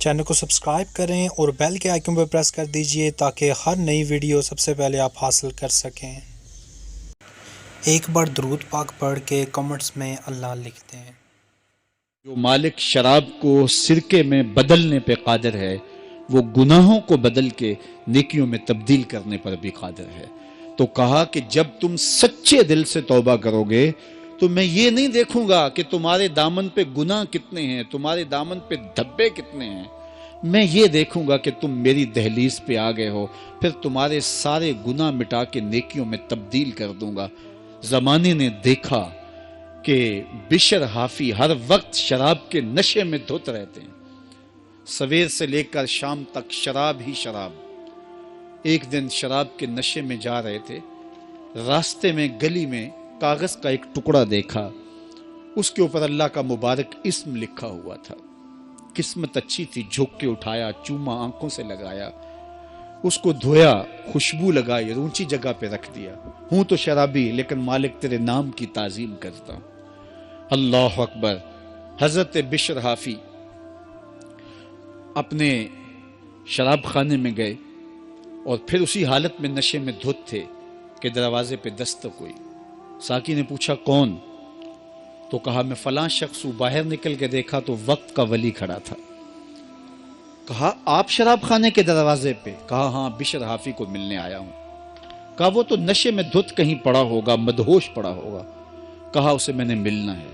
Channel کو subscribe کریں اور بیل کے آئیکن پر پریس کر دیجئے تاکہ ہر نئی ویڈیو سب سے پہلے آپ حاصل کر سکیں۔ ایک بار درود پاک پڑھ کے کمنٹس میں اللہ لکھتے ہیں۔ جو مالک شراب کو سرکے میں بدلنے پہ قادر ہے وہ گناہوں کو بدل کے نیکیوں میں تبدیل کرنے پر بھی قادر ہے۔ تو کہا کہ جب تم سچے دل سے توبہ کرو گے تو میں یہ نہیں دیکھوں گا کہ تمہارے دامن پہ گناہ کتنے ہیں، تمہارے دامن پہ دھبے کتنے ہیں، میں یہ دیکھوں گا کہ تم میری دہلیز پہ آ گئے ہو، پھر تمہارے سارے گناہ مٹا کے نیکیوں میں تبدیل کر دوں گا۔ زمانے نے دیکھا کہ بشر حافی ہر وقت شراب کے نشے میں دھت رہتے ہیں، سویر سے لے کر شام تک شراب ہی شراب۔ ایک دن شراب کے نشے میں جا رہے تھے، راستے میں گلی میں کاغذ کا ایک ٹکڑا دیکھا، اس کے اوپر اللہ کا مبارک اسم لکھا ہوا تھا۔ قسمت اچھی تھی، جھک کے اٹھایا، چوما، آنکھوں سے لگایا، اس کو دھویا، خوشبو لگائی، اونچی جگہ پہ رکھ دیا۔ ہوں تو شرابی لیکن مالک تیرے نام کی تعظیم کرتا ہوں۔ اللہ اکبر۔ حضرت بشر حافی اپنے شراب خانے میں گئے اور پھر اسی حالت میں نشے میں دھت تھے کہ دروازے پہ دستک ہوئی۔ ساقی نے پوچھا کون؟ تو کہا میں فلاں شخص ہوں۔ باہر نکل کے دیکھا تو وقت کا ولی کھڑا تھا۔ کہا آپ شراب خانے کے دروازے پہ؟ کہا ہاں، بشر حافی کو ملنے آیا ہوں۔ کہا وہ تو نشے میں دھت کہیں پڑا ہوگا، مدہوش پڑا ہوگا۔ کہا اسے میں نے ملنا ہے۔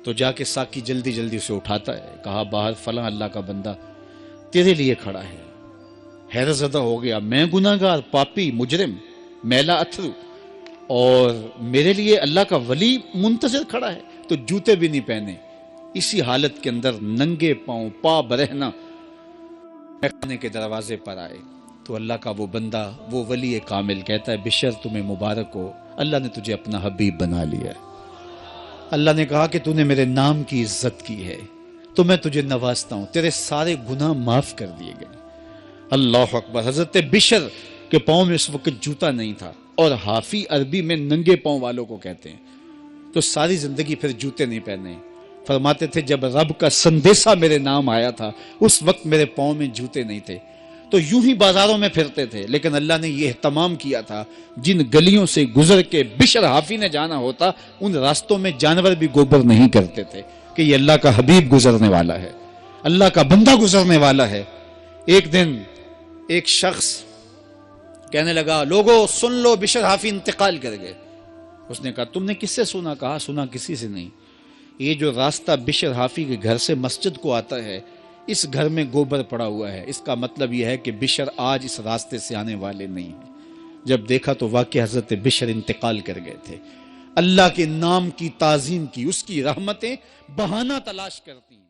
تو جا کے ساقی جلدی جلدی اسے اٹھاتا ہے۔ کہا باہر فلاں اللہ کا بندہ تیرے لیے کھڑا ہے۔ حیرت زدہ ہو گیا، میں گناہگار، پاپی، مجرم، میلا اتھرو، اور میرے لیے اللہ کا ولی منتظر کھڑا ہے؟ تو جوتے بھی نہیں پہنے، اسی حالت کے اندر ننگے پاؤں، پا برہنہ خانے کے دروازے پر آئے۔ تو اللہ کا وہ بندہ، وہ ولی کامل کہتا ہے بشر تمہیں مبارک ہو، اللہ نے تجھے اپنا حبیب بنا لیا ہے۔ اللہ نے کہا کہ تو نے میرے نام کی عزت کی ہے تو میں تجھے نوازتا ہوں، تیرے سارے گناہ معاف کر دیے گئے۔ اللہ اکبر۔ حضرت بشر کے پاؤں میں اس وقت جوتا نہیں تھا، اور حافی عربی میں ننگے پاؤں والوں کو کہتے ہیں، تو ساری زندگی پھر جوتے نہیں پہنے۔ فرماتے تھے جب رب کا سندیسہ میرے نام آیا تھا اس وقت میرے پاؤں میں جوتے نہیں تھے، تو یوں ہی بازاروں میں پھرتے تھے، لیکن اللہ نے یہ اہتمام کیا تھا جن گلیوں سے گزر کے بشر حافی نے جانا ہوتا ان راستوں میں جانور بھی گوبر نہیں کرتے تھے کہ یہ اللہ کا حبیب گزرنے والا ہے، اللہ کا بندہ گزرنے والا ہے۔ ایک دن ایک شخص کہنے لگا لوگو سن لو، بشر حافی انتقال کر گئے۔ اس نے کہا تم نے کس سے سنا؟ کہا سنا کسی سے نہیں، یہ جو راستہ بشر حافی کے گھر سے مسجد کو آتا ہے اس گھر میں گوبر پڑا ہوا ہے، اس کا مطلب یہ ہے کہ بشر آج اس راستے سے آنے والے نہیں ہیں۔ جب دیکھا تو واقعی حضرت بشر انتقال کر گئے تھے۔ اللہ کے نام کی تعظیم کی، اس کی رحمتیں بہانہ تلاش کرتی ہیں۔